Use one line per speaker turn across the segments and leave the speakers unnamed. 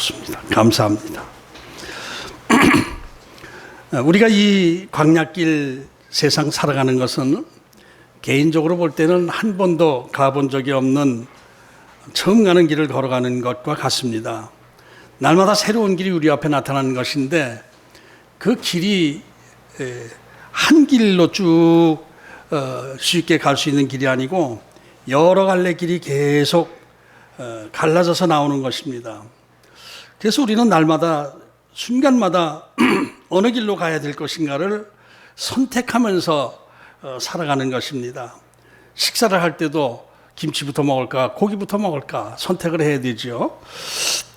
좋습니다. 감사합니다. 우리가 이 광야길 세상 살아가는 것은 개인적으로 볼 때는 한 번도 가본 적이 없는 처음 가는 길을 걸어가는 것과 같습니다. 날마다 새로운 길이 우리 앞에 나타나는 것인데 그 길이 한 길로 쭉 쉽게 갈 수 있는 길이 아니고 여러 갈래 길이 계속 갈라져서 나오는 것입니다. 그래서 우리는 날마다 순간마다 어느 길로 가야 될 것인가를 선택하면서 살아가는 것입니다. 식사를 할 때도 김치부터 먹을까 고기부터 먹을까 선택을 해야 되죠.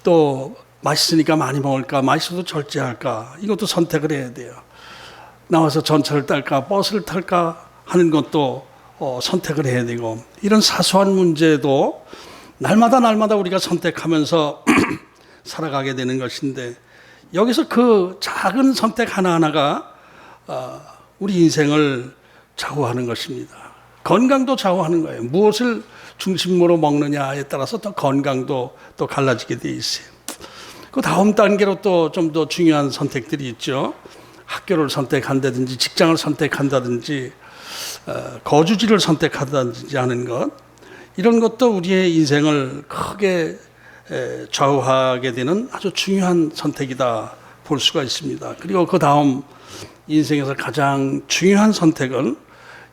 또 맛있으니까 많이 먹을까 맛있어도 절제할까 이것도 선택을 해야 돼요. 나와서 전철을 탈까 버스를 탈까 하는 것도 선택을 해야 되고 이런 사소한 문제도 날마다 우리가 선택하면서 살아가게 되는 것인데 여기서 그 작은 선택 하나하나가 우리 인생을 좌우하는 것입니다. 건강도 좌우하는 거예요. 무엇을 중심으로 먹느냐에 따라서 또 건강도 또 갈라지게 돼 있어요. 그 다음 단계로 또 좀 더 중요한 선택들이 있죠. 학교를 선택한다든지 직장을 선택한다든지 거주지를 선택한다든지 하는 것 이런 것도 우리의 인생을 크게 좌우하게 되는 아주 중요한 선택이다 볼 수가 있습니다. 그리고 그 다음 인생에서 가장 중요한 선택은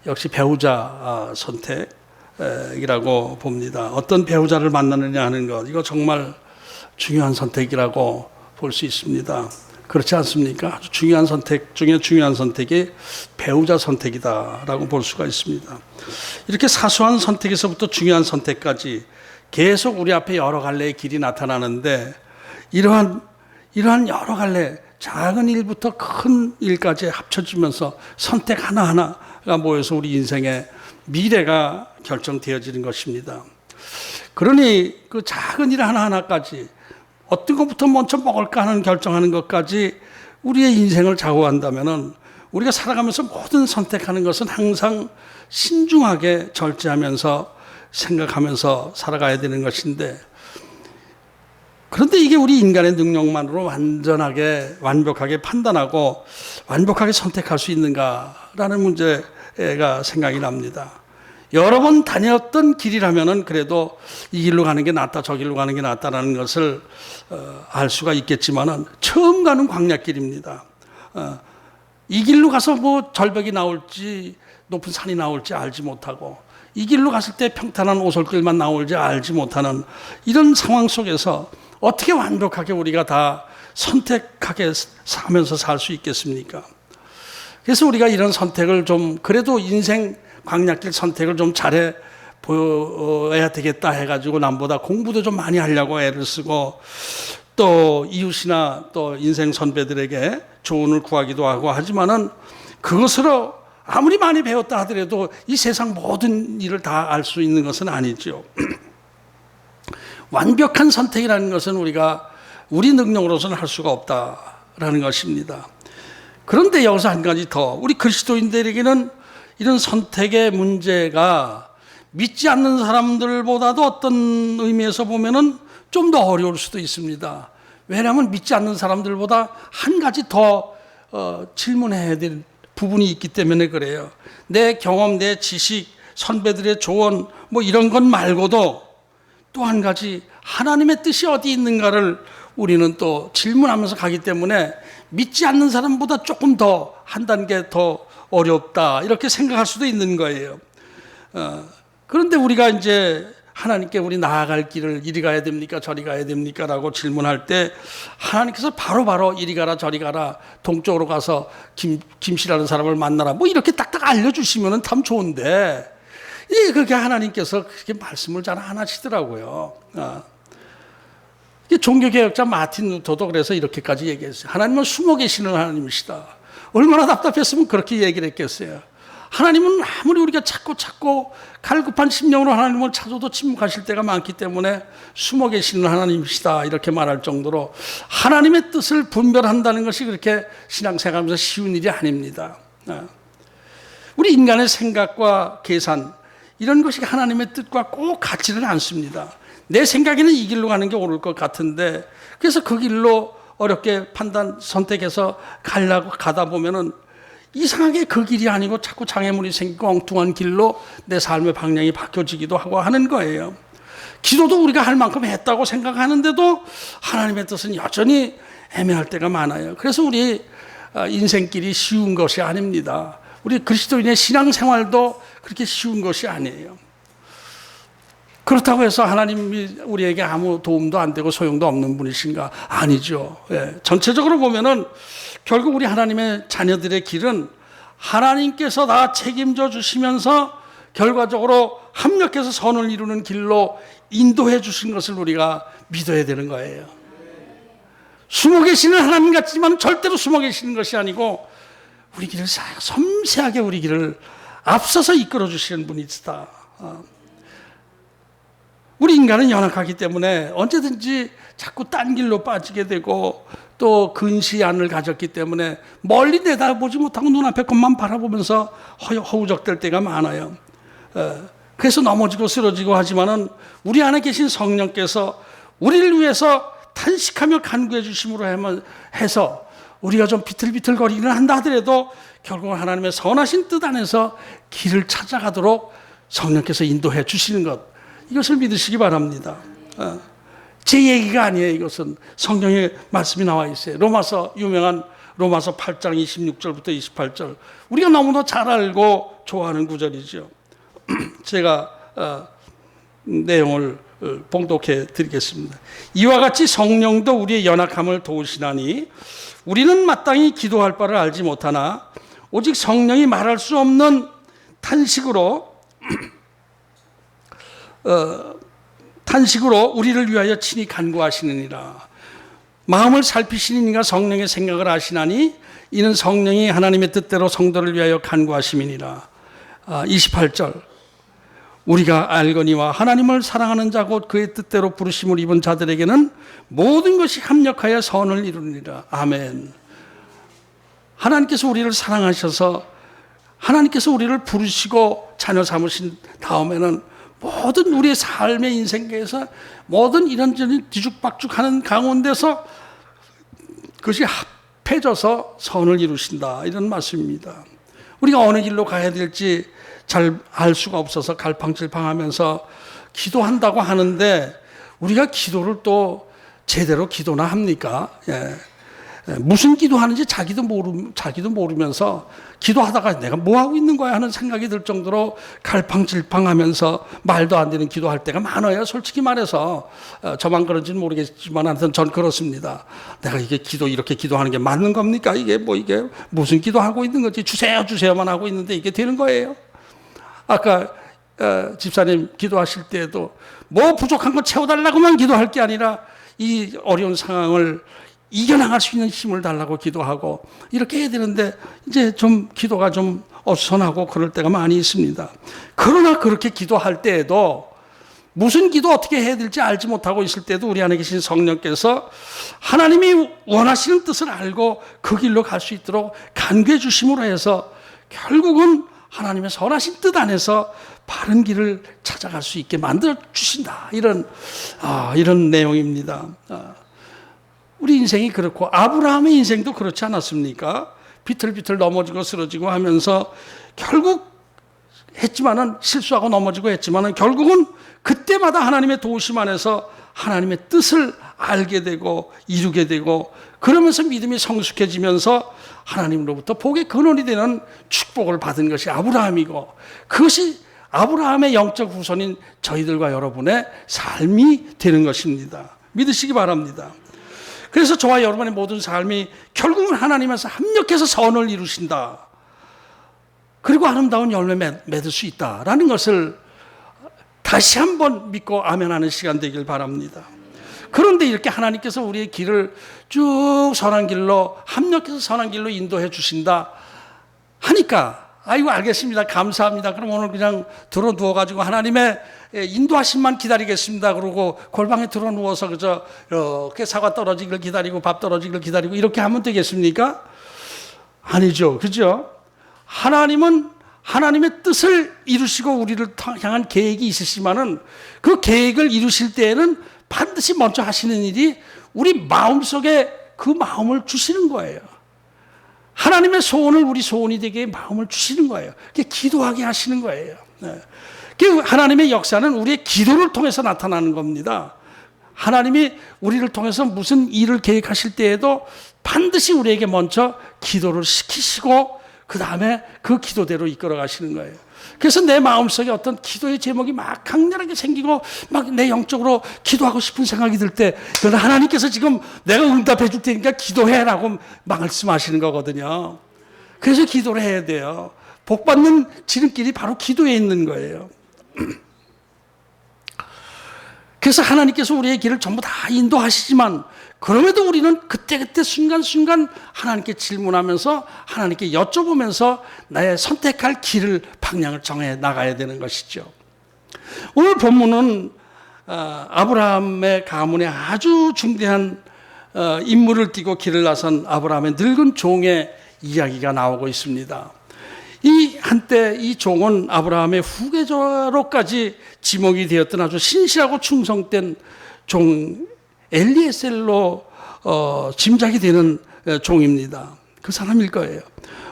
역시 배우자 선택이라고 봅니다. 어떤 배우자를 만나느냐 하는 것 이거 정말 중요한 선택이라고 볼 수 있습니다. 그렇지 않습니까? 아주 중요한 선택 중에 중요한 선택이 배우자 선택이다라고 볼 수가 있습니다. 이렇게 사소한 선택에서부터 중요한 선택까지 계속 우리 앞에 여러 갈래의 길이 나타나는데 이러한 여러 갈래 작은 일부터 큰 일까지 합쳐지면서 선택 하나하나가 모여서 우리 인생의 미래가 결정되어지는 것입니다. 그러니 그 작은 일 하나하나까지 어떤 것부터 먼저 먹을까 하는 결정하는 것까지 우리의 인생을 좌우한다면은 우리가 살아가면서 모든 선택하는 것은 항상 신중하게 절제하면서 생각하면서 살아가야 되는 것인데 그런데 이게 우리 인간의 능력만으로 완벽하게 판단하고 완벽하게 선택할 수 있는가라는 문제가 생각이 납니다. 여러 번 다녔던 길이라면은 그래도 이 길로 가는 게 낫다 저 길로 가는 게 낫다라는 것을 알 수가 있겠지만은 처음 가는 광야길입니다. 이 길로 가서 뭐 절벽이 나올지 높은 산이 나올지 알지 못하고 이 길로 갔을 때 평탄한 오솔길만 나올지 알지 못하는 이런 상황 속에서 어떻게 완벽하게 우리가 다 선택하게 사면서 살 수 있겠습니까? 그래서 우리가 이런 선택을 좀 그래도 인생 광야길 선택을 좀 잘해 보여야 되겠다 해가지고 남보다 공부도 좀 많이 하려고 애를 쓰고 또 이웃이나 또 인생 선배들에게 조언을 구하기도 하고 하지만은 그것으로 아무리 많이 배웠다 하더라도 이 세상 모든 일을 다 알 수 있는 것은 아니죠. 완벽한 선택이라는 것은 우리가 우리 능력으로서는 할 수가 없다라는 것입니다. 그런데 여기서 한 가지 더 우리 그리스도인들에게는 이런 선택의 문제가 믿지 않는 사람들보다도 어떤 의미에서 보면은 좀 더 어려울 수도 있습니다. 왜냐하면 믿지 않는 사람들보다 한 가지 더 질문해야 될 부분이 있기 때문에 그래요. 내 경험, 내 지식, 선배들의 조언 뭐 이런 것 말고도 또 한 가지 하나님의 뜻이 어디 있는가를 우리는 또 질문하면서 가기 때문에 믿지 않는 사람보다 조금 더 한 단계 더 어렵다 이렇게 생각할 수도 있는 거예요. 그런데 우리가 이제 하나님께 우리 나아갈 길을 이리 가야 됩니까 저리 가야 됩니까 라고 질문할 때 하나님께서 바로 이리 가라 저리 가라 동쪽으로 가서 김씨라는 사람을 만나라 뭐 이렇게 딱딱 알려주시면 참 좋은데 그게 하나님께서 그렇게 말씀을 잘 안 하시더라고요. 종교개혁자 마틴 루터도 그래서 이렇게까지 얘기했어요. 하나님은 숨어 계시는 하나님이시다. 얼마나 답답했으면 그렇게 얘기를 했겠어요. 하나님은 아무리 우리가 찾고 갈급한 심령으로 하나님을 찾아도 침묵하실 때가 많기 때문에 숨어 계시는 하나님이시다 이렇게 말할 정도로 하나님의 뜻을 분별한다는 것이 그렇게 신앙생활하면서 쉬운 일이 아닙니다. 우리 인간의 생각과 계산 이런 것이 하나님의 뜻과 꼭 같지는 않습니다. 내 생각에는 이 길로 가는 게 옳을 것 같은데, 그래서 그 길로 어렵게 선택해서 가다 보면은 이상하게 그 길이 아니고 자꾸 장애물이 생기고 엉뚱한 길로 내 삶의 방향이 바뀌어지기도 하고 하는 거예요. 기도도 우리가 할 만큼 했다고 생각하는데도 하나님의 뜻은 여전히 애매할 때가 많아요. 그래서 우리 인생길이 쉬운 것이 아닙니다. 우리 그리스도인의 신앙생활도 그렇게 쉬운 것이 아니에요. 그렇다고 해서 하나님이 우리에게 아무 도움도 안 되고 소용도 없는 분이신가? 아니죠. 예. 전체적으로 보면은 결국 우리 하나님의 자녀들의 길은 하나님께서 다 책임져 주시면서 결과적으로 합력해서 선을 이루는 길로 인도해 주신 것을 우리가 믿어야 되는 거예요. 숨어 계시는 하나님 같지만 절대로 숨어 계시는 것이 아니고 우리 길을 섬세하게 우리 길을 앞서서 이끌어 주시는 분이시다. 우리 인간은 연약하기 때문에 언제든지 자꾸 딴 길로 빠지게 되고 또 근시안을 가졌기 때문에 멀리 내다보지 못하고 눈앞의 것만 바라보면서 허우적될 때가 많아요. 그래서 넘어지고 쓰러지고 하지만은 우리 안에 계신 성령께서 우리를 위해서 탄식하며 간구해 주심으로 해서 우리가 좀 비틀비틀거리기는 한다 하더라도 결국은 하나님의 선하신 뜻 안에서 길을 찾아가도록 성령께서 인도해 주시는 것, 이것을 믿으시기 바랍니다. 제 얘기가 아니에요. 이것은 성경에 말씀이 나와 있어요. 유명한 로마서 8장 26절부터 28절, 우리가 너무나 잘 알고 좋아하는 구절이죠. 제가 내용을 봉독해 드리겠습니다. 이와 같이 성령도 우리의 연약함을 도우시나니 우리는 마땅히 기도할 바를 알지 못하나 오직 성령이 말할 수 없는 탄식으로 우리를 위하여 친히 간구하시느니라. 마음을 살피시는 이가 성령의 생각을 아시나니 이는 성령이 하나님의 뜻대로 성도를 위하여 간구하심이니라. 28절, 우리가 알거니와 하나님을 사랑하는 자 곧 그의 뜻대로 부르심을 입은 자들에게는 모든 것이 합력하여 선을 이루니라. 아멘. 하나님께서 우리를 사랑하셔서 하나님께서 우리를 부르시고 자녀 삼으신 다음에는 모든 우리의 삶의 인생에서 모든 이런저런 뒤죽박죽하는 가운데서 그것이 합해져서 선을 이루신다, 이런 말씀입니다. 우리가 어느 길로 가야 될지 잘 알 수가 없어서 갈팡질팡하면서 기도한다고 하는데 우리가 기도를 또 제대로 기도나 합니까? 무슨 기도하는지 자기도 모르면서 기도하다가 내가 뭐 하고 있는 거야 하는 생각이 들 정도로 갈팡질팡하면서 말도 안 되는 기도할 때가 많아요. 솔직히 말해서 저만 그런지는 모르겠지만 하여튼 전 그렇습니다. 내가 이렇게 기도하는 게 맞는 겁니까? 이게 무슨 기도하고 있는 거지? 주세요만 하고 있는데 이게 되는 거예요? 아까 집사님 기도하실 때에도 뭐 부족한 거 채워달라고만 기도할 게 아니라 이 어려운 상황을 이겨나갈 수 있는 힘을 달라고 기도하고 이렇게 해야 되는데 이제 좀 기도가 좀 어수선하고 그럴 때가 많이 있습니다. 그러나 그렇게 기도할 때에도 무슨 기도 어떻게 해야 될지 알지 못하고 있을 때도 우리 안에 계신 성령께서 하나님이 원하시는 뜻을 알고 그 길로 갈 수 있도록 간구해 주심으로 해서 결국은 하나님의 선하신 뜻 안에서 바른 길을 찾아갈 수 있게 만들어 주신다, 이런 내용입니다. 우리 인생이 그렇고 아브라함의 인생도 그렇지 않았습니까? 비틀비틀 넘어지고 쓰러지고 하면서 결국 했지만은 실수하고 넘어지고 했지만은 결국은 그때마다 하나님의 도우심 안에서 하나님의 뜻을 알게 되고 이루게 되고 그러면서 믿음이 성숙해지면서 하나님으로부터 복의 근원이 되는 축복을 받은 것이 아브라함이고 그것이 아브라함의 영적 후손인 저희들과 여러분의 삶이 되는 것입니다. 믿으시기 바랍니다. 그래서 저와 여러분의 모든 삶이 결국은 하나님에서 합력해서 선을 이루신다. 그리고 아름다운 열매 맺을 수 있다라는 것을 다시 한번 믿고 아멘하는 시간 되길 바랍니다. 그런데 이렇게 하나님께서 우리의 길을 쭉 선한 길로 합력해서 선한 길로 인도해 주신다 하니까 아이고 알겠습니다. 감사합니다. 그럼 오늘 그냥 들어 누워가지고 하나님의 인도하심만 기다리겠습니다. 그러고 골방에 들어 누워서 그저 이렇게 사과 떨어지기를 기다리고 밥 떨어지기를 기다리고 이렇게 하면 되겠습니까? 아니죠. 그죠? 하나님은 하나님의 뜻을 이루시고 우리를 향한 계획이 있으시지만은 그 계획을 이루실 때에는 반드시 먼저 하시는 일이 우리 마음속에 그 마음을 주시는 거예요. 하나님의 소원을 우리 소원이 되게 마음을 주시는 거예요. 그게 기도하게 하시는 거예요. 그 하나님의 역사는 우리의 기도를 통해서 나타나는 겁니다. 하나님이 우리를 통해서 무슨 일을 계획하실 때에도 반드시 우리에게 먼저 기도를 시키시고 그 다음에 그 기도대로 이끌어 가시는 거예요. 그래서 내 마음속에 어떤 기도의 제목이 막 강렬하게 생기고 막 내 영적으로 기도하고 싶은 생각이 들 때 그건 하나님께서 지금 내가 응답해 줄 테니까 기도해라고 말씀하시는 거거든요. 그래서 기도를 해야 돼요. 복 받는 지름길이 바로 기도에 있는 거예요. 그래서 하나님께서 우리의 길을 전부 다 인도하시지만 그럼에도 우리는 그때그때 순간순간 하나님께 질문하면서 하나님께 여쭤보면서 나의 선택할 길을 방향을 정해 나가야 되는 것이죠. 오늘 본문은 아브라함의 가문에 아주 중대한 임무를 띠고 길을 나선 아브라함의 늙은 종의 이야기가 나오고 있습니다. 이 한때 이 종은 아브라함의 후계자로까지 지목이 되었던 아주 신실하고 충성된 종 엘리에셀로 짐작이 되는 종입니다. 그 사람일 거예요.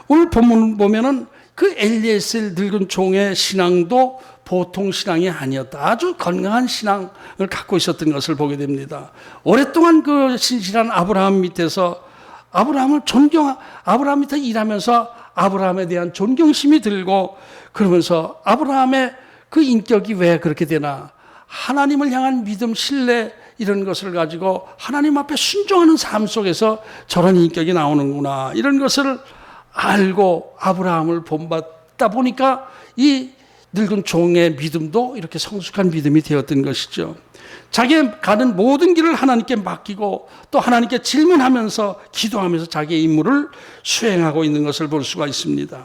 오늘 본문 보면은 그 엘리에셀 늙은 종의 신앙도 보통 신앙이 아니었다. 아주 건강한 신앙을 갖고 있었던 것을 보게 됩니다. 오랫동안 그 신실한 아브라함 밑에서 아브라함 밑에 일하면서 아브라함에 대한 존경심이 들고 그러면서 아브라함의 그 인격이 왜 그렇게 되나? 하나님을 향한 믿음, 신뢰 이런 것을 가지고 하나님 앞에 순종하는 삶 속에서 저런 인격이 나오는구나. 이런 것을 알고 아브라함을 본받다 보니까 이 늙은 종의 믿음도 이렇게 성숙한 믿음이 되었던 것이죠. 자기의 가는 모든 길을 하나님께 맡기고 또 하나님께 질문하면서 기도하면서 자기의 임무를 수행하고 있는 것을 볼 수가 있습니다.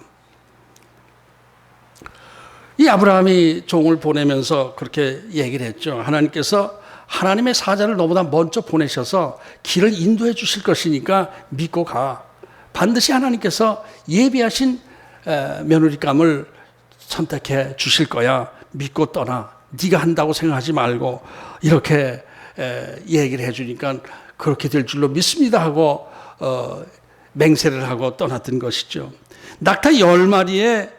이 아브라함이 종을 보내면서 그렇게 얘기를 했죠. 하나님께서 하나님의 사자를 너보다 먼저 보내셔서 길을 인도해 주실 것이니까 믿고 가. 반드시 하나님께서 예비하신 며느리감을 선택해 주실 거야. 믿고 떠나. 네가 한다고 생각하지 말고 이렇게 얘기를 해주니까 그렇게 될 줄로 믿습니다 하고 맹세를 하고 떠났던 것이죠. 낙타 10마리에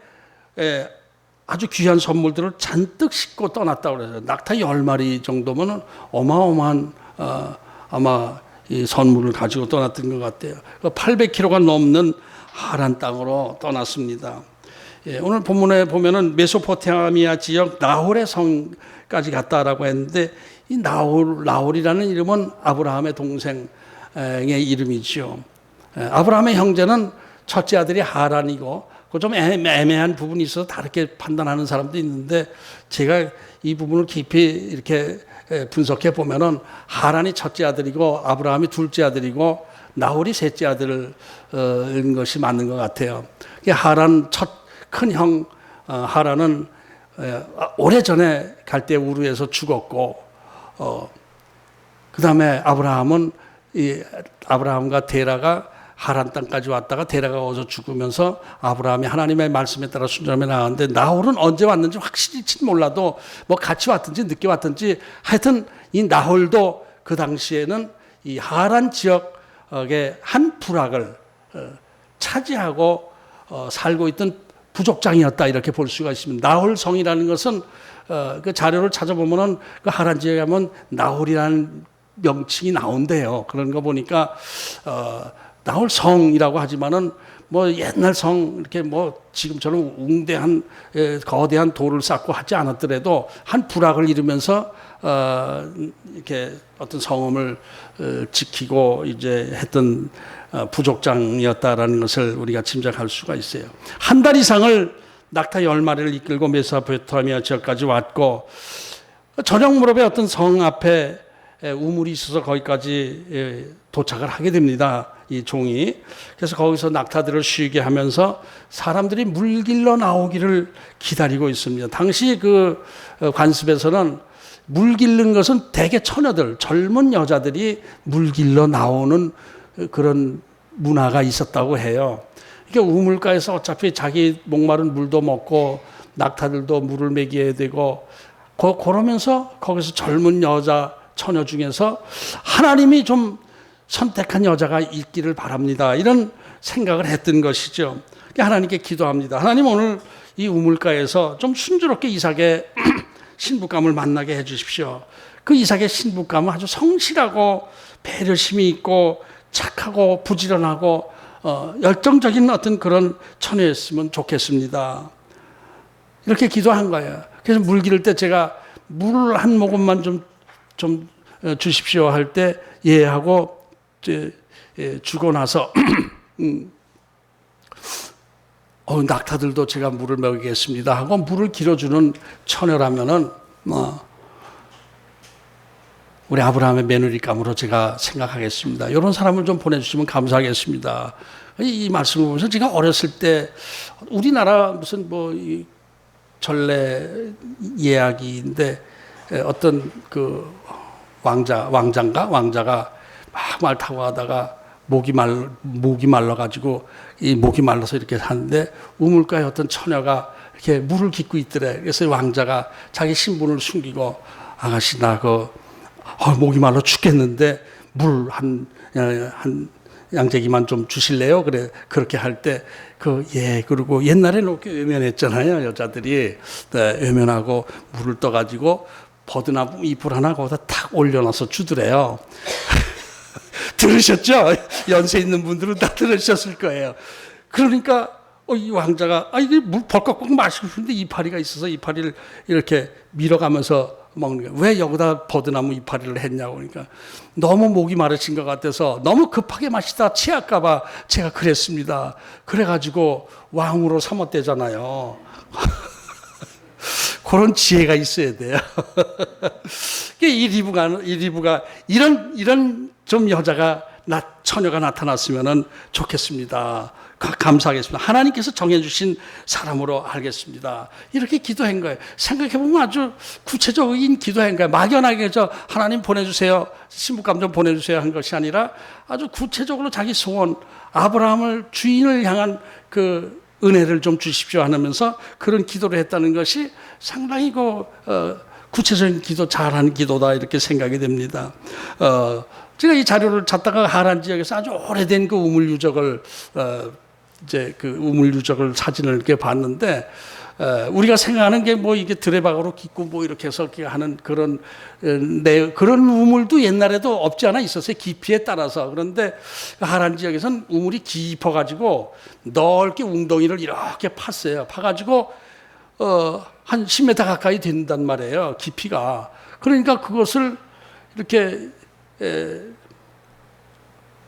아주 귀한 선물들을 잔뜩 싣고 떠났다고 그래요. 낙타 10마리 정도면 어마어마한 아마 이 선물을 가지고 떠났던 것 같아요. 800km가 넘는 하란 땅으로 떠났습니다. 오늘 본문에 보면은 메소포타미아 지역 나홀의 성까지 갔다라고 했는데 이 나홀이라는 이름은 아브라함의 동생의 이름이죠. 아브라함의 형제는 첫째 아들이 하란이고 그 좀 애매한 부분이 있어서 다르게 판단하는 사람도 있는데 제가 이 부분을 깊이 이렇게 분석해 보면은 하란이 첫째 아들이고 아브라함이 둘째 아들이고 나홀이 셋째 아들인 것이 맞는 것 같아요. 하란 첫 큰 형 하란은 오래전에 갈대 우르에서 죽었고 그 다음에 아브라함과 데라가 하란 땅까지 왔다가 데라가 어서 죽으면서 아브라함이 하나님의 말씀에 따라 순종하며 나왔는데 나홀은 언제 왔는지 확실히 몰라도 뭐 같이 왔든지 늦게 왔든지 하여튼 이 나홀도 그 당시에는 이 하란 지역의 한 부락을 차지하고 살고 있던 부족장이었다 이렇게 볼 수가 있습니다. 나홀성이라는 것은 그 자료를 찾아보면은 그 하란 지역에 가면 나홀이라는 명칭이 나온대요. 그런 거 보니까 나홀성이라고 하지만은 뭐 옛날 성 이렇게 뭐 지금처럼 웅대한 거대한 돌을 쌓고 하지 않았더라도 한 부락을 이루면서 이렇게 어떤 성읍을 지키고 이제 했던 부족장이었다라는 것을 우리가 짐작할 수가 있어요. 한 달 이상을 낙타 10마리를 이끌고 메소포타미아 지역까지 왔고 저녁 무렵에 어떤 성 앞에 우물이 있어서 거기까지 도착을 하게 됩니다. 이 종이. 그래서 거기서 낙타들을 쉬게 하면서 사람들이 물길로 나오기를 기다리고 있습니다. 당시 그 관습에서는 물 길는 것은 대개 처녀들, 젊은 여자들이 물길로 나오는 그런 문화가 있었다고 해요. 이게 우물가에서 어차피 자기 목마른 물도 먹고 낙타들도 물을 먹여야 되고 그러면서 거기서 젊은 여자 처녀 중에서 하나님이 좀 선택한 여자가 있기를 바랍니다. 이런 생각을 했던 것이죠. 하나님께 기도합니다. 하나님, 오늘 이 우물가에서 좀 순조롭게 이삭의 신부감을 만나게 해 주십시오. 그 이삭의 신부감은 아주 성실하고 배려심이 있고 착하고 부지런하고 열정적인 어떤 그런 처녀였으면 좋겠습니다. 이렇게 기도한 거예요. 그래서 물 기를 때 제가 물 한 모금만 좀 주십시오 할 때 예 하고 주고 나서 낙타들도 제가 물을 먹이겠습니다 하고 물을 길어주는 처녀라면은 우리 아브라함의 며느리감으로 제가 생각하겠습니다. 이런 사람을 좀 보내주시면 감사하겠습니다. 이 말씀을 보면서 제가 어렸을 때 우리나라 무슨 이 전래 이야기인데 어떤 그 왕자가 막 말 타고 가다가 목이 말라가지고 이 목이 말라서 이렇게 하는데 우물가에 어떤 처녀가 이렇게 물을 깃고 있더래. 그래서 왕자가 자기 신분을 숨기고 아가씨 나 목이 말라 죽겠는데 물 한 양재기만 좀 주실래요? 그렇게 할 때 그리고 옛날에는 이렇게 외면했잖아요. 여자들이 외면하고 물을 떠가지고 버드나무 잎을 하나 거기다 탁 올려놔서 주더래요. 들으셨죠? 연세 있는 분들은 다 들으셨을 거예요. 그러니까 이 왕자가 이게 물 벌컥 마시고 싶은데 이파리가 있어서 이파리를 이렇게 밀어가면서 먹는 거예요. 왜 여기다 버드나무 이파리를 했냐고. 그러니까 너무 목이 마르신 것 같아서 너무 급하게 마시다 취할까 봐 제가 그랬습니다. 그래가지고 왕으로 삼았대잖아요. 그런 지혜가 있어야 돼요. 이 리브가 이런 좀 처녀가 나타났으면 좋겠습니다. 감사하겠습니다. 하나님께서 정해주신 사람으로 알겠습니다. 이렇게 기도한 거예요. 생각해보면 아주 구체적인 기도한 거예요. 막연하게 하나님 보내주세요, 신부감 좀 보내주세요 한 것이 아니라 아주 구체적으로 자기 소원, 아브라함을 주인을 향한 그 은혜를 좀 주십시오 하면서 그런 기도를 했다는 것이 상당히 구체적인 기도, 잘하는 기도다 이렇게 생각이 됩니다. 제가 이 자료를 찾다가 하란 지역에서 아주 오래된 그 우물 유적을 사진을 이렇게 봤는데 우리가 생각하는 게 이게 드레박으로 깃고 이렇게 해서 이렇게 하는 그런 우물도 옛날에도 없지 않아 있었어요. 깊이에 따라서. 그런데 하란 지역에서는 우물이 깊어가지고 넓게 웅덩이를 이렇게 팠어요. 파가지고 한 10m 가까이 된단 말이에요. 깊이가. 그러니까 그것을 이렇게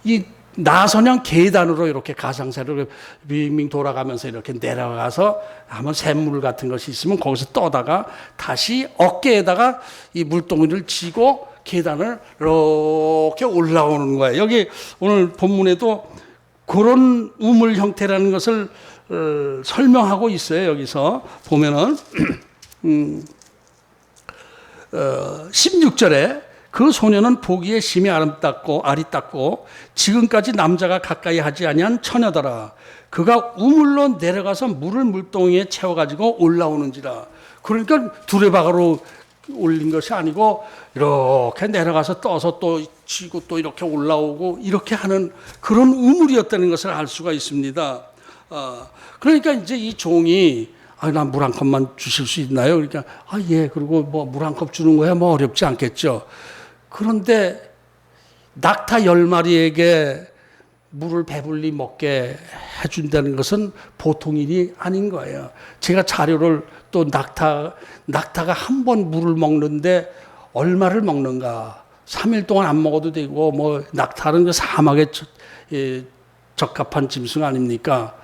이 나선형 계단으로 이렇게 가상세로 빙빙 돌아가면서 이렇게 내려가서 한번 샘물 같은 것이 있으면 거기서 떠다가 다시 어깨에다가 이 물동이를 쥐고 계단을 이렇게 올라오는 거예요. 여기 오늘 본문에도 그런 우물 형태라는 것을 설명하고 있어요. 여기서 보면은 16절에 그 소녀는 보기에 심히 아리따고 지금까지 남자가 가까이 하지 아니한 처녀더라. 그가 우물로 내려가서 물을 물동이에 채워가지고 올라오는지라. 그러니까 두레박으로 올린 것이 아니고 이렇게 내려가서 떠서 또 치고 또 이렇게 올라오고 이렇게 하는 그런 우물이었다는 것을 알 수가 있습니다. 그러니까 이제 이 종이 나 물 한 컵만 주실 수 있나요? 그러니까 예. 그리고 물 한 컵 주는 거야 어렵지 않겠죠. 그런데 낙타 10마리에게 물을 배불리 먹게 해준다는 것은 보통 일이 아닌 거예요. 제가 자료를 또 낙타가 한 번 물을 먹는데 얼마를 먹는가. 3일 동안 안 먹어도 되고 낙타는 그 사막에 적합한 짐승 아닙니까?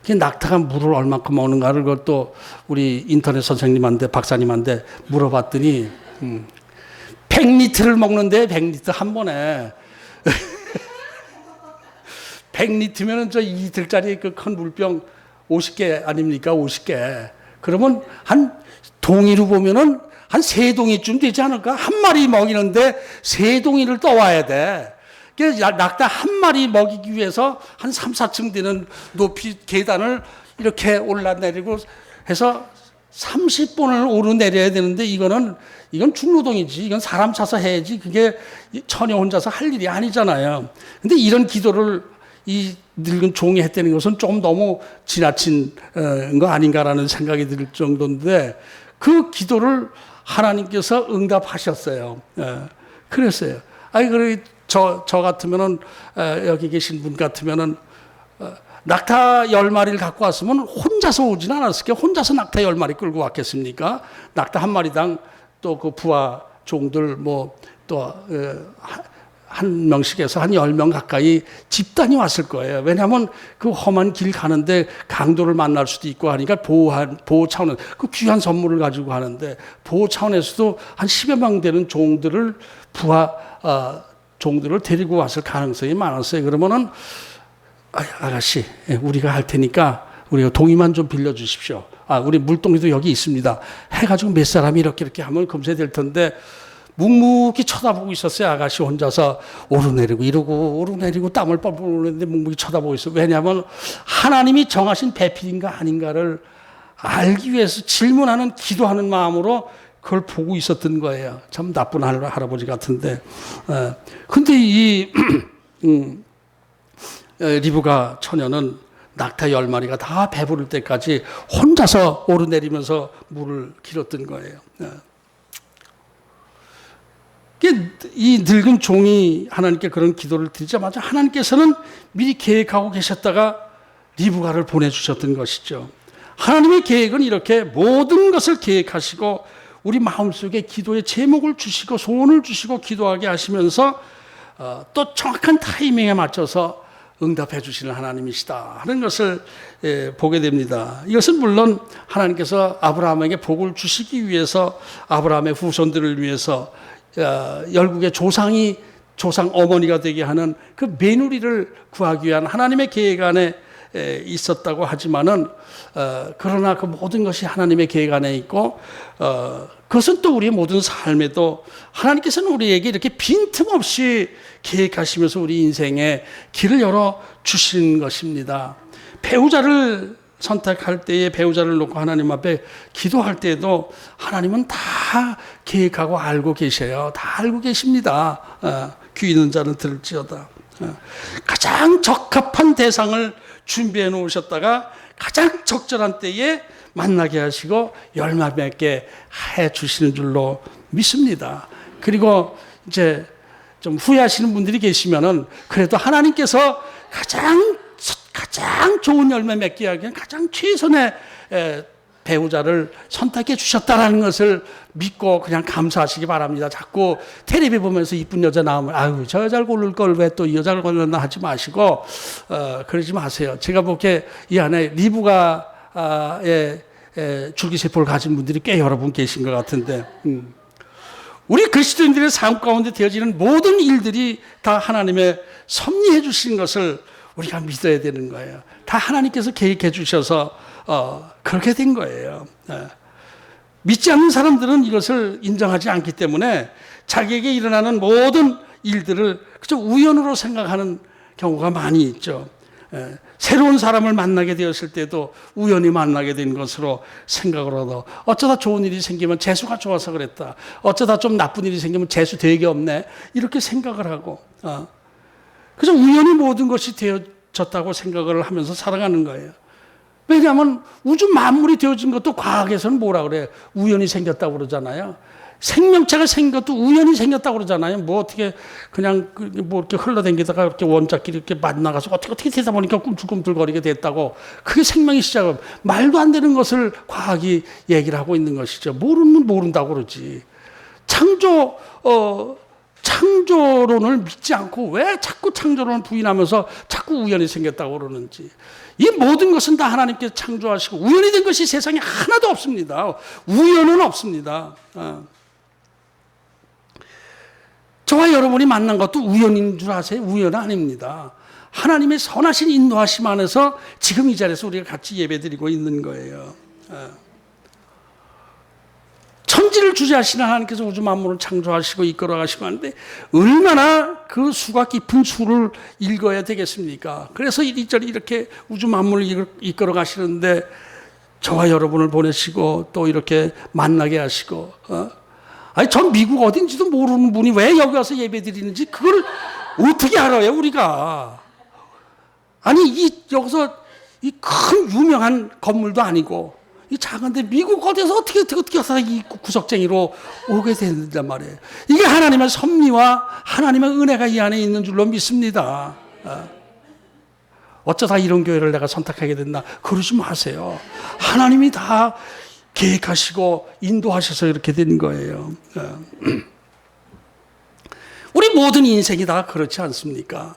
낙타가 물을 얼마큼 먹는가를 그것도 우리 인터넷 선생님한테 박사님한테 물어봤더니 100리터를 먹는데 100리터 한 번에 100리터면은 2리터짜리 그 큰 물병 50개 아닙니까? 50개. 그러면 한 동이로 보면은 한 3동이쯤 되지 않을까? 한 마리 먹이는데 3동이를 떠와야 돼. 낙타 한 마리 먹이기 위해서 한 3, 4층 되는 높이 계단을 이렇게 올라내리고 해서 30번을 오르내려야 되는데 이건 중노동이지. 이건 사람 차서 해야지. 그게 처녀 혼자서 할 일이 아니잖아요. 근데 이런 기도를 이 늙은 종이 했다는 것은 좀 너무 지나친 거 아닌가라는 생각이 들 정도인데 그 기도를 하나님께서 응답하셨어요. 그랬어요. 그래 저 같으면은 여기 계신 분 같으면은 낙타 10마리를 갖고 왔으면 혼자서 오진 않았을 거예요. 혼자서 낙타 10마리 끌고 왔겠습니까? 낙타 한 마리당 또 그 부하 종들 한 명씩 해서 한 10명 가까이 집단이 왔을 거예요. 왜냐하면 그 험한 길 가는데 강도를 만날 수도 있고 하니까 보호 차원, 그 귀한 선물을 가지고 가는데 보호 차원에서도 한 10여 명 되는 종들을 종들을 데리고 왔을 가능성이 많았어요. 그러면은 아가씨, 우리가 할 테니까 우리가 동이만 좀 빌려주십시오. 우리 물동이도 여기 있습니다. 해가지고 몇 사람이 이렇게 하면 금세 될 텐데 묵묵히 쳐다보고 있었어요. 아가씨 혼자서 오르내리고 이러고 오르내리고 땀을 뻘뻘 흘리는데 묵묵히 쳐다보고 있어요. 왜냐하면 하나님이 정하신 배필인가 아닌가를 알기 위해서 질문하는 기도하는 마음으로 그걸 보고 있었던 거예요. 참 나쁜 할아버지 같은데. 근데 이 리브가 처녀는 낙타 10마리가 다 배부를 때까지 혼자서 오르내리면서 물을 길었던 거예요. 이 늙은 종이 하나님께 그런 기도를 드리자마자 하나님께서는 미리 계획하고 계셨다가 리브가를 보내주셨던 것이죠. 하나님의 계획은 이렇게 모든 것을 계획하시고 우리 마음속에 기도의 제목을 주시고 소원을 주시고 기도하게 하시면서 또 정확한 타이밍에 맞춰서 응답해 주시는 하나님이시다 하는 것을 보게 됩니다. 이것은 물론 하나님께서 아브라함에게 복을 주시기 위해서 아브라함의 후손들을 위해서 열국의 조상 어머니가 되게 하는 그 며느리를 구하기 위한 하나님의 계획 안에 있었다고 하지만은 그러나 그 모든 것이 하나님의 계획 안에 있고 그것은 또 우리의 모든 삶에도 하나님께서는 우리에게 이렇게 빈틈없이 계획하시면서 우리 인생에 길을 열어 주시는 것입니다. 배우자를 선택할 때에 배우자를 놓고 하나님 앞에 기도할 때에도 하나님은 다 계획하고 알고 계셔요. 다 알고 계십니다. 귀 있는 자는 들을지어다. 가장 적합한 대상을 준비해 놓으셨다가 가장 적절한 때에 만나게 하시고 열매 맺게 해 주시는 줄로 믿습니다. 그리고 이제 좀 후회하시는 분들이 계시면은 그래도 하나님께서 가장 좋은 열매 맺게 하기 위한 가장 최선의 배우자를 선택해 주셨다라는 것을 믿고 그냥 감사하시기 바랍니다. 자꾸 텔레비 보면서 이쁜 여자 나오면 저 여자를 고를 걸 왜 또 이 여자를 골랐나 하지 마시고 그러지 마세요. 제가 보기에 이 안에 리브가의 줄기세포를 가진 분들이 꽤 여러분 계신 것 같은데 우리 그리스도인들의 삶 가운데 되어지는 모든 일들이 다 하나님의 섭리해 주신 것을 우리가 믿어야 되는 거예요. 다 하나님께서 계획해 주셔서 그렇게 된 거예요. 믿지 않는 사람들은 이것을 인정하지 않기 때문에 자기에게 일어나는 모든 일들을 그저 우연으로 생각하는 경우가 많이 있죠. 새로운 사람을 만나게 되었을 때도 우연히 만나게 된 것으로 생각을 하고 어쩌다 좋은 일이 생기면 재수가 좋아서 그랬다. 어쩌다 좀 나쁜 일이 생기면 재수 되게 없네. 이렇게 생각을 하고 그래서 우연히 모든 것이 되어졌다고 생각을 하면서 살아가는 거예요. 왜냐하면 우주 만물이 되어진 것도 과학에서는 뭐라 그래요? 우연히 생겼다고 그러잖아요. 생명체가 생긴 것도 우연히 생겼다고 그러잖아요. 뭐 어떻게 그냥 뭐 이렇게 흘러다니다가 이렇게 원자끼리 이렇게 만나가서 어떻게 되다 보니까 꿈틀꿈틀거리게 됐다고. 그게 생명의 시작은 말도 안 되는 것을 과학이 얘기를 하고 있는 것이죠. 모르면 모른다고 그러지. 창조론을 믿지 않고 왜 자꾸 창조론을 부인하면서 자꾸 우연히 생겼다고 그러는지. 이 모든 것은 다 하나님께서 창조하시고 우연히 된 것이 세상에 하나도 없습니다. 우연은 없습니다. 저와 여러분이 만난 것도 우연인 줄 아세요? 우연은 아닙니다. 하나님의 선하신 인도하심 안에서 지금 이 자리에서 우리가 같이 예배드리고 있는 거예요. 천지를 주재하시는 하나님께서 우주 만물을 창조하시고 이끌어가시고 하는데 얼마나 그 수가 깊은 수를 읽어야 되겠습니까? 그래서 이리저리 이렇게 우주 만물을 이끌어가시는데 저와 여러분을 보내시고 또 이렇게 만나게 하시고 아니 전 미국 어딘지도 모르는 분이 왜 여기 와서 예배 드리는지 그걸 어떻게 알아요 우리가? 아니 여기서 이 큰 유명한 건물도 아니고 이 작은데 미국 어디서 어떻게 해서 이 구석쟁이로 오게 된단 말이에요. 이게 하나님의 섭리와 하나님의 은혜가 이 안에 있는 줄로 믿습니다. 어쩌다 이런 교회를 내가 선택하게 됐나 그러지 마세요. 하나님이 다 계획하시고 인도하셔서 이렇게 된 거예요. 우리 모든 인생이 다 그렇지 않습니까?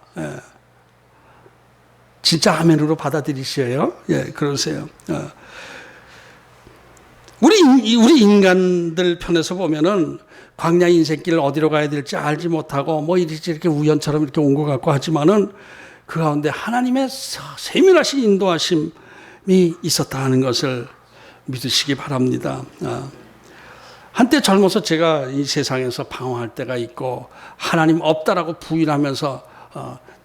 진짜 아멘으로 받아들이셔요. 예, 그러세요. 우리 인간들 편에서 보면은 광야 인생길 어디로 가야 될지 알지 못하고 뭐 이렇게 우연처럼 이렇게 온 것 같고 하지만은 그 가운데 하나님의 세밀하신 인도하심이 있었다 하는 것을 믿으시기 바랍니다. 한때 젊어서 제가 이 세상에서 방황할 때가 있고 하나님 없다라고 부인하면서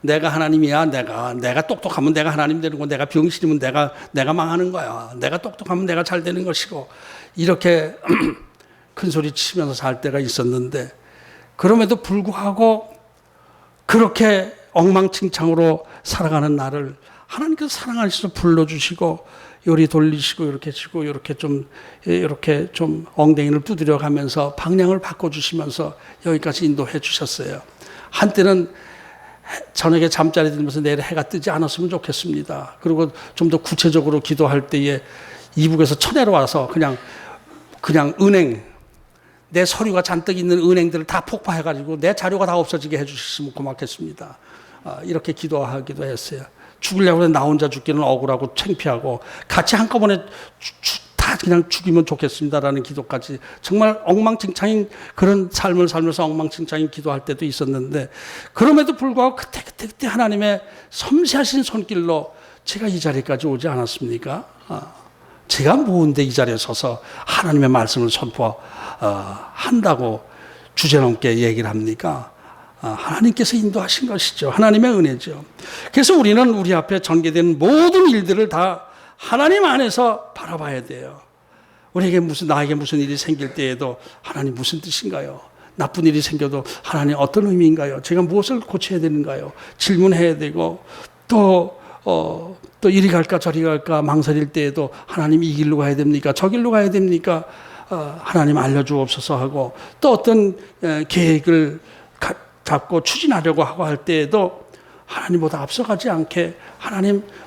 내가 하나님이야. 내가 똑똑하면 내가 하나님 되는 거, 내가 병신이면 내가 망하는 거야. 내가 똑똑하면 내가 잘 되는 것이고 이렇게 큰 소리 치면서 살 때가 있었는데 그럼에도 불구하고 그렇게 엉망진창으로 살아가는 나를 하나님께서 사랑하셔서 불러주시고 요리 돌리시고 이렇게 치고 이렇게 좀 엉덩이를 두드려 가면서 방향을 바꿔주시면서 여기까지 인도해 주셨어요. 한때는 저녁에 잠자리 들면서 내일 해가 뜨지 않았으면 좋겠습니다. 그리고 좀 더 구체적으로 기도할 때에 이북에서 천혜로 와서 그냥 은행 내 서류가 잔뜩 있는 은행들을 다 폭파해가지고 내 자료가 다 없어지게 해주셨으면 고맙겠습니다. 이렇게 기도하기도 했어요. 죽으려고 해서 나 혼자 죽기는 억울하고 창피하고 같이 한꺼번에 다 그냥 죽이면 좋겠습니다라는 기도까지 정말 엉망진창인 그런 삶을 살면서 엉망진창인 기도할 때도 있었는데 그럼에도 불구하고 그때 하나님의 섬세하신 손길로 제가 이 자리까지 오지 않았습니까? 제가 뭔데 이 자리에 서서 하나님의 말씀을 선포한다고 주제넘게 얘기를 합니까? 하나님께서 인도하신 것이죠. 하나님의 은혜죠. 그래서 우리는 우리 앞에 전개된 모든 일들을 다 하나님 안에서 바라봐야 돼요. 나에게 무슨 일이 생길 때에도 하나님 무슨 뜻인가요? 나쁜 일이 생겨도 하나님 어떤 의미인가요? 제가 무엇을 고쳐야 되는가요? 질문해야 되고 또 이리 갈까 저리 갈까 망설일 때에도 하나님 이 길로 가야 됩니까? 저 길로 가야 됩니까? 하나님 알려주옵소서 하고 또 어떤 계획을 잡고 추진하려고 하고 할 때에도 하나님보다 앞서가지 않게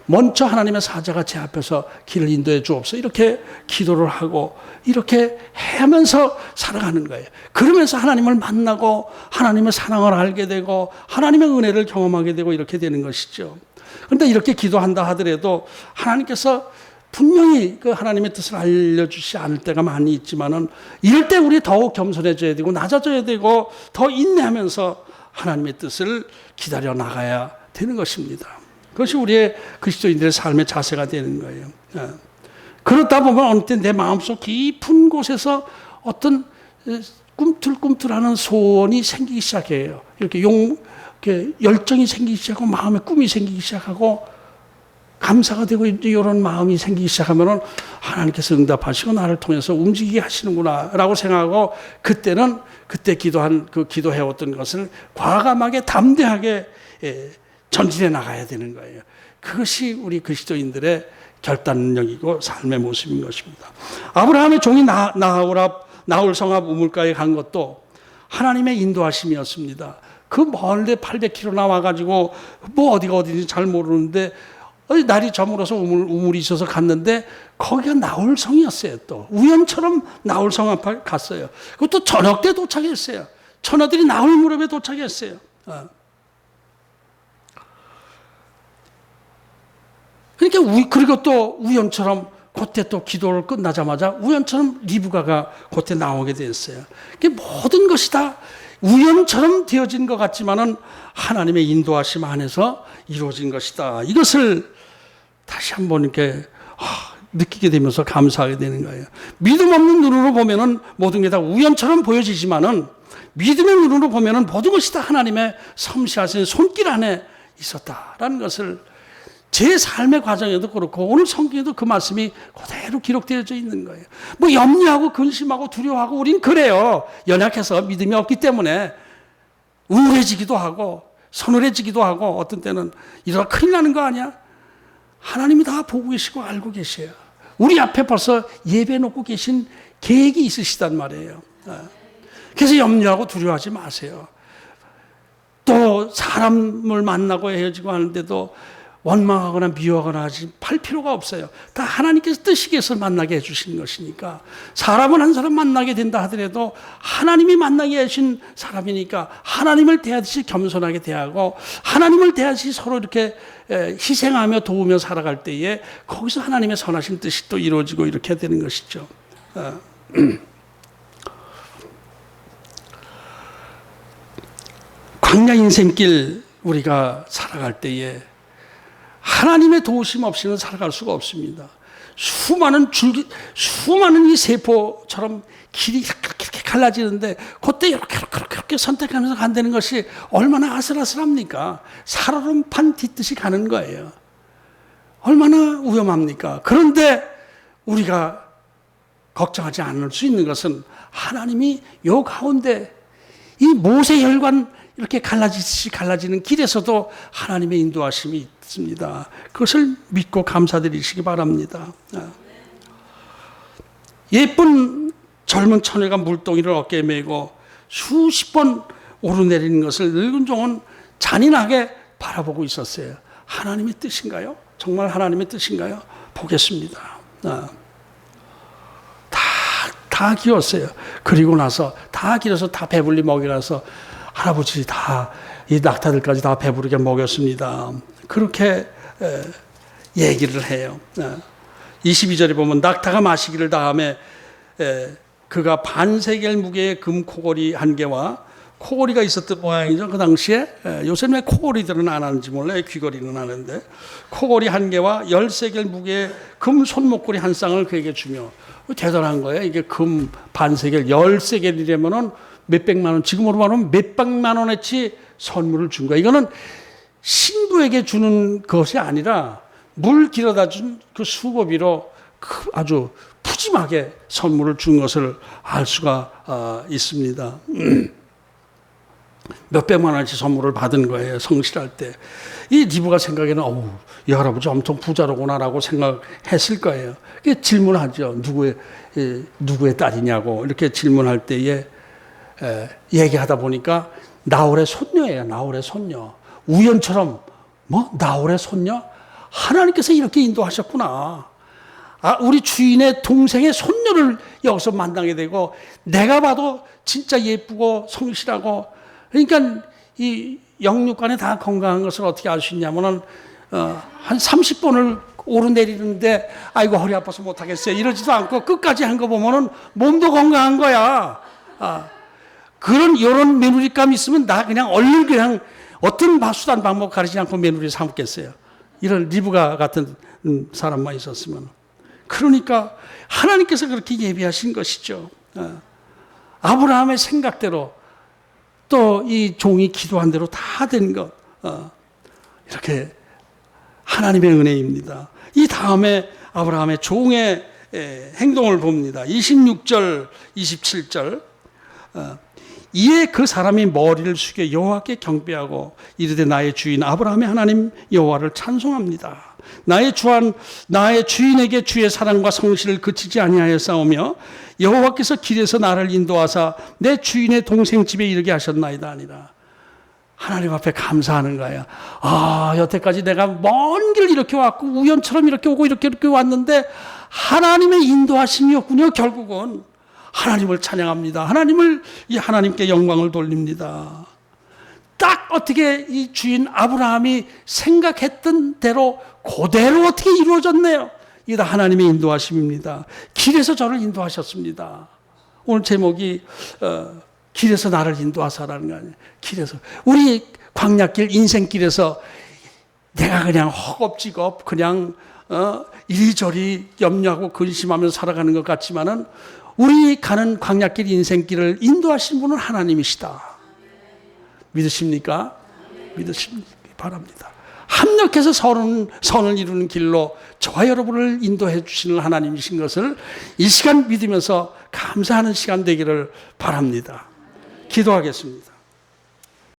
먼저 하나님의 사자가 제 앞에서 길을 인도해 주옵소서 이렇게 기도를 하고 이렇게 하면서 살아가는 거예요. 그러면서 하나님을 만나고 하나님의 사랑을 알게 되고 하나님의 은혜를 경험하게 되고 이렇게 되는 것이죠. 그런데 이렇게 기도한다 하더라도 하나님께서 분명히 그 하나님의 뜻을 알려주시지 않을 때가 많이 있지만은 이럴 때 우리 더욱 겸손해져야 되고 낮아져야 되고 더 인내하면서 하나님의 뜻을 기다려 나가야 되는 것입니다. 그것이 우리의 그리스도인들의 삶의 자세가 되는 거예요. 그러다 보면 어느 때 내 마음속 깊은 곳에서 어떤 꿈틀꿈틀하는 소원이 생기기 시작해요. 이렇게 열정이 생기기 시작하고 마음에 꿈이 생기기 시작하고 감사가 되고 이제 이런 마음이 생기기 시작하면은 하나님께서 응답하시고 나를 통해서 움직이게 하시는구나라고 생각하고 그때 기도한 기도해왔던 것을 과감하게 담대하게 전진해 나가야 되는 거예요. 그것이 우리 그리스도인들의 결단력이고 삶의 모습인 것입니다. 아브라함의 종이 나홀 성읍 우물가에 간 것도 하나님의 인도하심이었습니다. 그 멀리 800km 나와가지고 뭐 어디가 어딘지 잘 모르는데 날이 저물어서 우물이 있어서 갔는데 거기가 나홀성이었어요. 또 우연처럼 나홀성 앞에 갔어요. 그것도 저녁 때 도착했어요. 처녀들이 나홀 무렵에 도착했어요. 그러니까 그리고 또 우연처럼 그때 또 기도를 끝나자마자 우연처럼 리브가가 그때 나오게 됐어요. 모든 것이 다 우연처럼 되어진 것 같지만은 하나님의 인도하심 안에서 이루어진 것이다. 이것을 다시 한번 이렇게 느끼게 되면서 감사하게 되는 거예요. 믿음 없는 눈으로 보면은 모든 게 다 우연처럼 보여지지만은 믿음의 눈으로 보면은 모든 것이 다 하나님의 섬시하신 손길 안에 있었다라는 것을 제 삶의 과정에도 그렇고 오늘 성경에도 그 말씀이 그대로 기록되어져 있는 거예요. 뭐 염려하고 근심하고 두려워하고 우린 그래요. 연약해서 믿음이 없기 때문에 우울해지기도 하고 서늘해지기도 하고 어떤 때는 이러다 큰일 나는 거 아니야? 하나님이 다 보고 계시고 알고 계셔요. 우리 앞에 벌써 예배 놓고 계신 계획이 있으시단 말이에요. 그래서 염려하고 두려워하지 마세요. 또 사람을 만나고 헤어지고 하는데도 원망하거나 미워하거나 하지 할 필요가 없어요. 다 하나님께서 뜻이께서 만나게 해주신 것이니까. 사람은 한 사람 만나게 된다 하더라도 하나님이 만나게 하신 사람이니까 하나님을 대하듯이 겸손하게 대하고 하나님을 대하듯이 서로 이렇게 희생하며 도우며 살아갈 때에 거기서 하나님의 선하신 뜻이 또 이루어지고 이렇게 되는 것이죠. 광야 인생길 우리가 살아갈 때에 하나님의 도우심 없이는 살아갈 수가 없습니다. 수많은 이 세포처럼 길이 이렇게 갈라지는데 그때 이렇게 선택하면서 간다는 것이 얼마나 아슬아슬합니까? 살얼음판 뒤듯이 가는 거예요. 얼마나 위험합니까? 그런데 우리가 걱정하지 않을 수 있는 것은 하나님이 요 가운데 이 모세혈관 이렇게 갈라지듯이 갈라지는 길에서도 하나님의 인도하심이 있습니다. 그것을 믿고 감사드리시기 바랍니다. 예쁜 젊은 처녀가 물동이를 어깨에 메고 수십 번 오르내리는 것을 늙은 종은 잔인하게 바라보고 있었어요. 하나님의 뜻인가요? 정말 하나님의 뜻인가요? 보겠습니다. 다 기었어요. 그리고 나서 다 길어서 다 배불리 먹이라서 할아버지 다 이 낙타들까지 다 배부르게 먹였습니다. 그렇게 얘기를 해요. 22절에 보면 낙타가 마시기를 다음에 그가 반세겔 무게의 금 코골이 한 개와 코골이가 있었던 모양이죠. 그 당시에 요새는 왜 코골이들은 안 하는지 몰라요. 귀걸이는 하는데 코골이 한 개와 10세겔 무게의 금 손목걸이 한 쌍을 그에게 주며 대단한 거예요. 이게 금 반세겔 10세겔이라면은 몇백만 원, 지금으로 말하면 몇백만 원어치 선물을 준 거예요. 이거는 신부에게 주는 것이 아니라 물 길어다 준 그 수고비로 아주 푸짐하게 선물을 준 것을 알 수가 있습니다. 몇백만 원어치 선물을 받은 거예요. 성실할 때. 이 리브가 생각에는 이 할아버지 엄청 부자로구나라고 생각했을 거예요. 질문하죠. 누구의 딸이냐고 이렇게 질문할 때에 얘기하다 보니까 나홀의 손녀예요. 나홀의 손녀. 우연처럼 나홀의 손녀? 하나님께서 이렇게 인도하셨구나. 우리 주인의 동생의 손녀를 여기서 만나게 되고 내가 봐도 진짜 예쁘고 성실하고 그러니까 이 영육간에 다 건강한 것을 어떻게 알 수 있냐면은 한 30번을 오르내리는데 아이고 허리 아파서 못하겠어요. 이러지도 않고 끝까지 한 거 보면은 몸도 건강한 거야. 이런 며느리감 있으면 나 그냥 얼른 그냥 어떤 수단 방법 가리지 않고 며느리 삼겠어요. 이런 리브가 같은 사람만 있었으면. 그러니까 하나님께서 그렇게 예비하신 것이죠. 아브라함의 생각대로 또 이 종이 기도한 대로 다 된 것. 이렇게 하나님의 은혜입니다. 이 다음에 아브라함의 종의 행동을 봅니다. 26절, 27절. 이에 그 사람이 머리를 숙여 여호와께 경배하고 이르되 나의 주인 아브라함의 하나님 여호와를 찬송합니다. 나의 주인에게 주의 사랑과 성실을 그치지 아니하였사오며 여호와께서 길에서 나를 인도하사 내 주인의 동생 집에 이르게 하셨나이다 아니라. 하나님 앞에 감사하는 거야. 여태까지 내가 먼 길 이렇게 왔고 우연처럼 이렇게 오고 이렇게 왔는데 하나님의 인도하심이었군요. 결국은 하나님을 찬양합니다. 하나님께 영광을 돌립니다. 딱 어떻게 이 주인 아브라함이 생각했던 대로 그대로 어떻게 이루어졌네요. 이게 다 하나님의 인도하심입니다. 길에서 저를 인도하셨습니다. 오늘 제목이 길에서 나를 인도하사라는 거 아니에요. 길에서 우리 광야길 인생길에서 내가 그냥 허겁지겁 그냥 이리저리 염려하고 근심하며 살아가는 것 같지만은 우리 가는 광야길 인생길을 인도하신 분은 하나님이시다. 믿으십니까? 믿으시기 바랍니다. 합력해서 선을 이루는 길로 저와 여러분을 인도해 주시는 하나님이신 것을 이 시간 믿으면서 감사하는 시간 되기를 바랍니다. 기도하겠습니다.